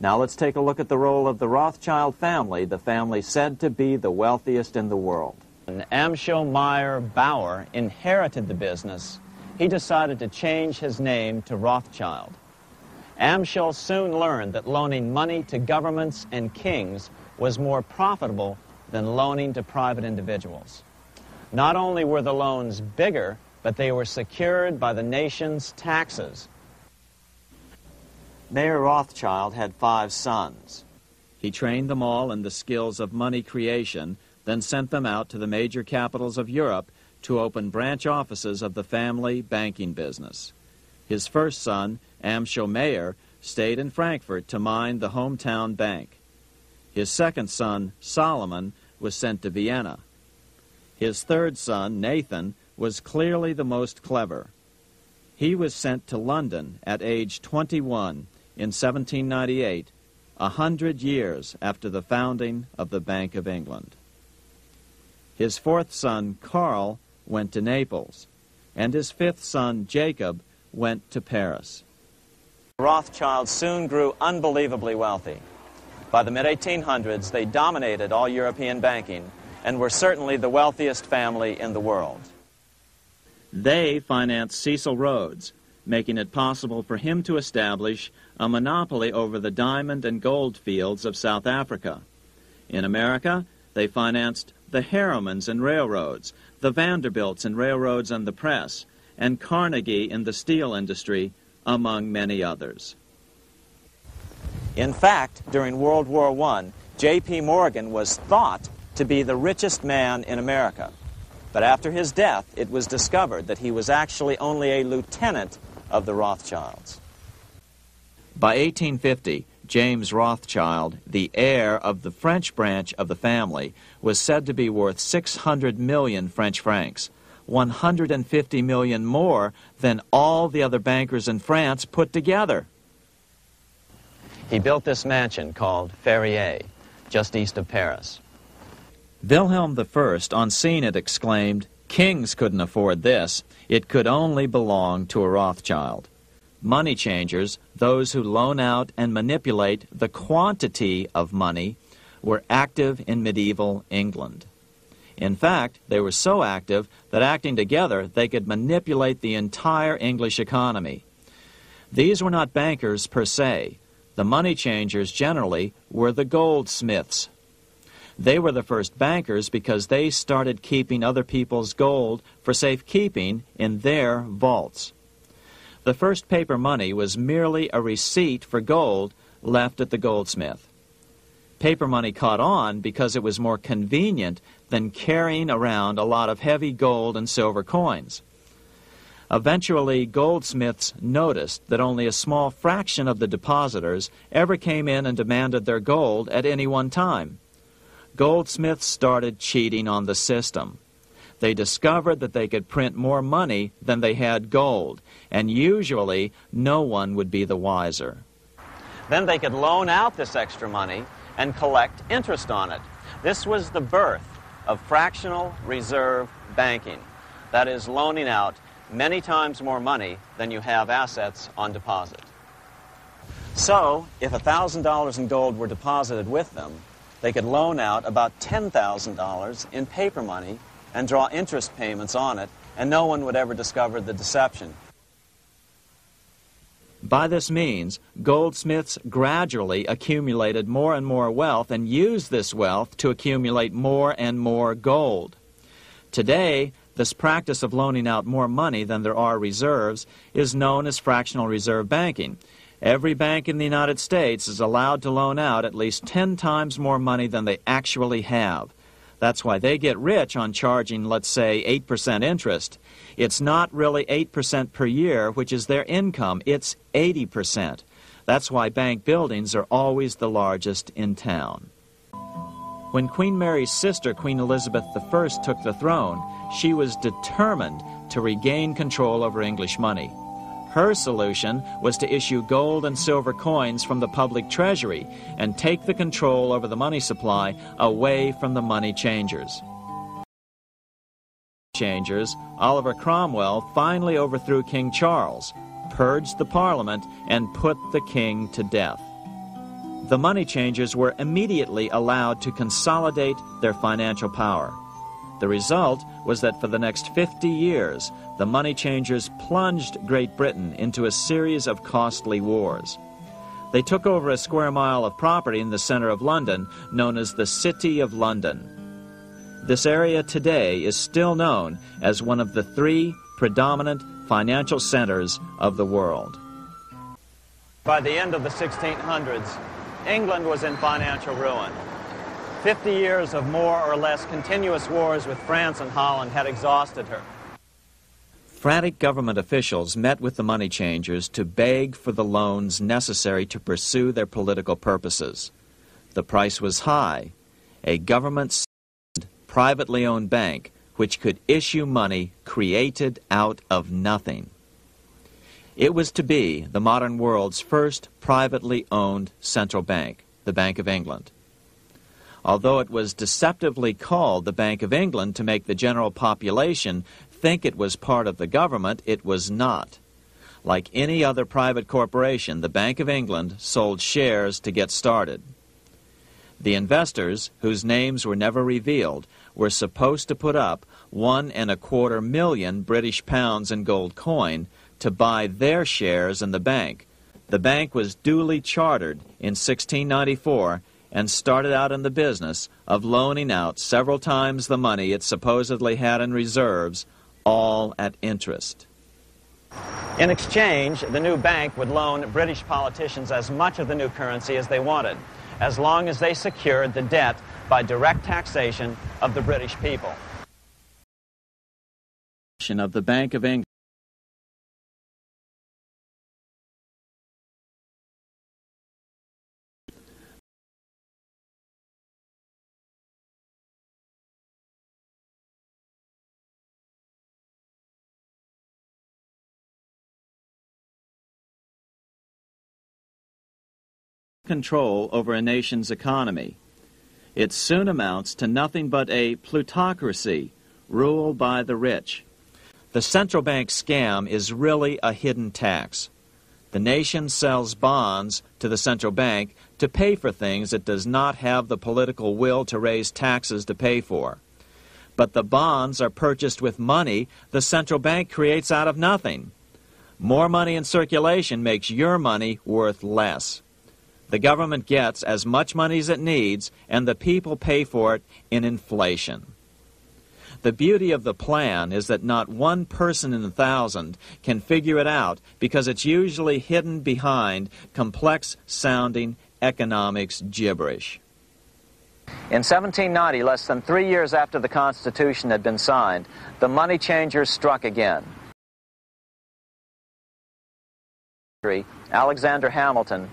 Now let's take a look at the role of the Rothschild family, the family said to be the wealthiest in the world. When Amschel Meyer Bauer inherited the business, he decided to change his name to Rothschild. Amschel soon learned that loaning money to governments and kings was more profitable than loaning to private individuals. Not only were the loans bigger, but they were secured by the nation's taxes. Mayer Rothschild had 5 sons. He trained them all in the skills of money creation, then sent them out to the major capitals of Europe to open branch offices of the family banking business. His first son, Amschel Meyer, stayed in Frankfurt to mind the hometown bank. His second son, Solomon, was sent to Vienna. His third son, Nathan, was clearly the most clever. He was sent to London at age 21 in 1798, 100 years after the founding of the Bank of England. His fourth son, Karl, went to Naples, and his fifth son, Jacob, went to Paris. Rothschilds soon grew unbelievably wealthy. By the mid-1800s, they dominated all European banking and were certainly the wealthiest family in the world. They financed Cecil Rhodes, making it possible for him to establish a monopoly over the diamond and gold fields of South Africa. In America, they financed the Harrimans and railroads, the Vanderbilts in railroads and the press, and Carnegie in the steel industry, among many others. In fact, during World War I, J.P. Morgan was thought to be the richest man in America. But after his death, it was discovered that he was actually only a lieutenant of the Rothschilds. By 1850, James Rothschild, the heir of the French branch of the family, was said to be worth 600 million French francs, 150 million more than all the other bankers in France put together. He built this mansion called Ferrier, just east of Paris. Wilhelm I, on seeing it, exclaimed, "Kings couldn't afford this. It could only belong to a Rothschild." Money changers, those who loan out and manipulate the quantity of money, were active in medieval England. In fact, they were so active that acting together, they could manipulate the entire English economy. These were not bankers per se. The money changers generally were the goldsmiths. They were the first bankers because they started keeping other people's gold for safekeeping in their vaults. The first paper money was merely a receipt for gold left at the goldsmith. Paper money caught on because it was more convenient than carrying around a lot of heavy gold and silver coins. Eventually, goldsmiths noticed that only a small fraction of the depositors ever came in and demanded their gold at any one time. Goldsmiths started cheating on the system. They discovered that they could print more money than they had gold, and usually no one would be the wiser. Then they could loan out this extra money and collect interest on it. This was the birth of fractional reserve banking. That is, loaning out many times more money than you have assets on deposit. So, if $1,000 in gold were deposited with them, they could loan out about $10,000 in paper money and draw interest payments on it, and no one would ever discover the deception. By this means, goldsmiths gradually accumulated more and more wealth and used this wealth to accumulate more and more gold. Today, this practice of loaning out more money than there are reserves is known as fractional reserve banking. Every bank in the United States is allowed to loan out at least 10 times more money than they actually have. That's why they get rich on charging, let's say, 8% interest. It's not really 8% per year, which is their income. It's 80%. That's why bank buildings are always the largest in town. When Queen Mary's sister, Queen Elizabeth I, took the throne, she was determined to regain control over English money. Her solution was to issue gold and silver coins from the public treasury and take the control over the money supply away from the money changers. Oliver Cromwell finally overthrew King Charles, purged the Parliament, and put the king to death. the money changers were immediately allowed to consolidate their financial power. The result was that for the next 50 years, the money changers plunged Great Britain into a series of costly wars. They took over a square mile of property in the center of London, known as the City of London. This area today is still known as one of the 3 predominant financial centers of the world. By the end of the 1600s, England was in financial ruin. 50 years of more or less continuous wars with France and Holland had exhausted her. Frantic government officials met with the money changers to beg for the loans necessary to pursue their political purposes. The price was high. A government privately owned bank which could issue money created out of nothing. It was to be the modern world's first privately owned central bank, the Bank of England. Although it was deceptively called the Bank of England to make the general population think it was part of the government, it was not. Like any other private corporation, the Bank of England sold shares to get started. The investors, whose names were never revealed, were supposed to put up £1.25 million British pounds in gold coin to buy their shares in the bank. The bank was duly chartered in 1694 and started out in the business of loaning out several times the money it supposedly had in reserves, all at interest. In exchange, the new bank would loan British politicians as much of the new currency as they wanted, as long as they secured the debt by direct taxation of the British people. Of the Bank of England control over a nation's economy. It soon amounts to nothing but a plutocracy, ruled by the rich. The central bank scam is really a hidden tax. The nation sells bonds to the central bank to pay for things it does not have the political will to raise taxes to pay for. But the bonds are purchased with money the central bank creates out of nothing. More money in circulation makes your money worth less. The government gets as much money as it needs, and the people pay for it in inflation. The beauty of the plan is that not one person in 1,000 can figure it out because it's usually hidden behind complex-sounding economics gibberish. In 1790, less than 3 years after the Constitution had been signed, the money changers struck again. Alexander Hamilton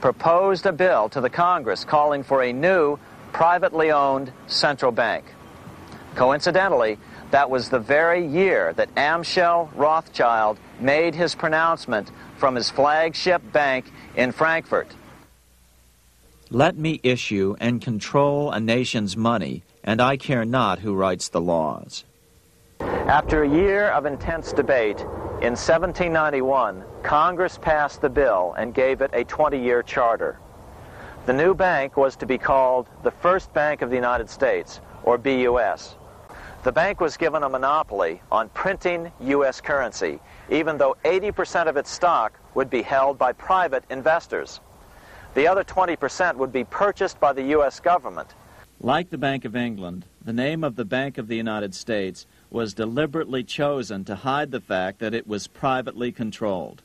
proposed a bill to the Congress calling for a new, privately owned central bank. Coincidentally, that was the very year that Amschel Rothschild made his pronouncement from his flagship bank in Frankfurt. Let me issue and control a nation's money, and I care not who writes the laws. After a year of intense debate, in 1791, Congress passed the bill and gave it a 20-year charter. The new bank was to be called the First Bank of the United States, or BUS. The bank was given a monopoly on printing U.S. currency, even though 80% of its stock would be held by private investors. The other 20% would be purchased by the U.S. government. Like the Bank of England, the name of the Bank of the United States was deliberately chosen to hide the fact that it was privately controlled.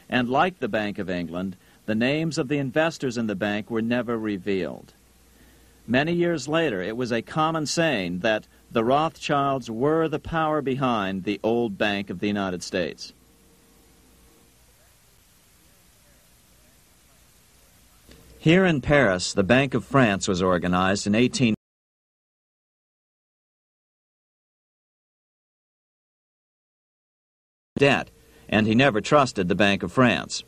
And like the Bank of England, the names of the investors in the bank were never revealed. Many years later, it was a common saying that the Rothschilds were the power behind the old Bank of the United States. Here in Paris, the Bank of France was organized in 18 debt, and he never trusted the Bank of France.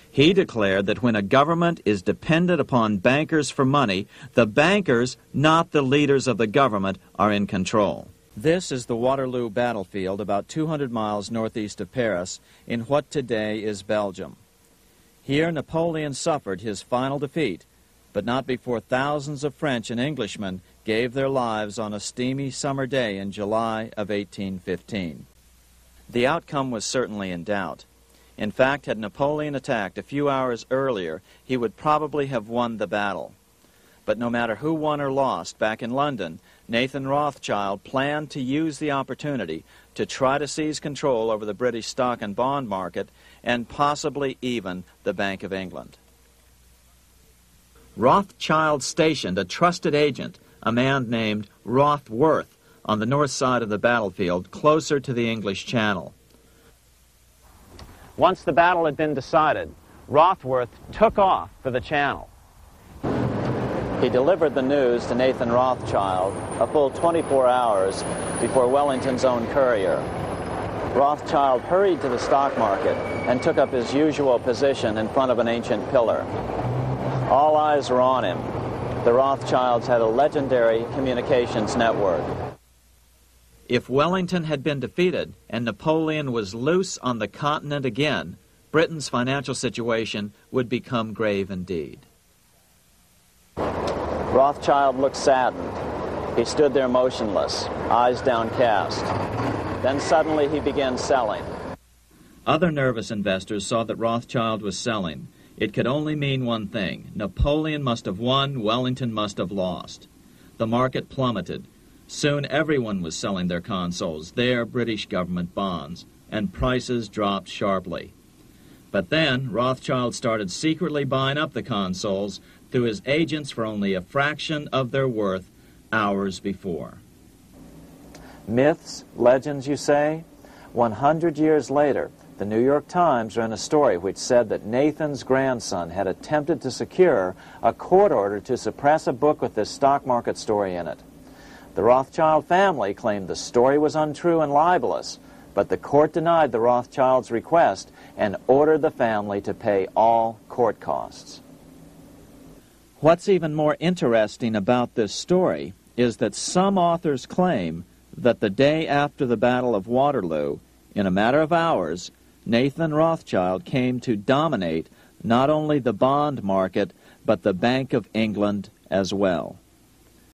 He declared that when a government is dependent upon bankers for money, the bankers, not the leaders of the government, are in control. This is the Waterloo battlefield about 200 miles northeast of Paris in what today is Belgium. Here Napoleon suffered his final defeat but not before thousands of French and Englishmen gave their lives on a steamy summer day in July of 1815. The outcome was certainly in doubt. In fact, had Napoleon attacked a few hours earlier, he would probably have won the battle. But no matter who won or lost, back in London, Nathan Rothschild planned to use the opportunity to try to seize control over the British stock and bond market and possibly even the Bank of England. Rothschild stationed a trusted agent, a man named Rothworth, on the north side of the battlefield, closer to the English Channel. Once the battle had been decided, Rothworth took off for the Channel. He delivered the news to Nathan Rothschild a full 24 hours before Wellington's own courier. Rothschild hurried to the stock market and took up his usual position in front of an ancient pillar. All eyes were on him. The Rothschilds had a legendary communications network. If Wellington had been defeated and Napoleon was loose on the continent again, Britain's financial situation would become grave indeed. Rothschild looked saddened. He stood there motionless, eyes downcast. Then suddenly he began selling. Other nervous investors saw that Rothschild was selling. It could only mean one thing. Napoleon must have won, Wellington must have lost. The market plummeted. Soon everyone was selling their consols, their British government bonds, and prices dropped sharply. But then Rothschild started secretly buying up the consols through his agents for only a fraction of their worth hours before. Myths, legends, you say? 100 years later, the New York Times ran a story which said that Nathan's grandson had attempted to secure a court order to suppress a book with this stock market story in it. The Rothschild family claimed the story was untrue and libelous, but the court denied the Rothschilds' request and ordered the family to pay all court costs. What's even more interesting about this story is that some authors claim that the day after the Battle of Waterloo, in a matter of hours, Nathan Rothschild came to dominate not only the bond market, but the Bank of England as well.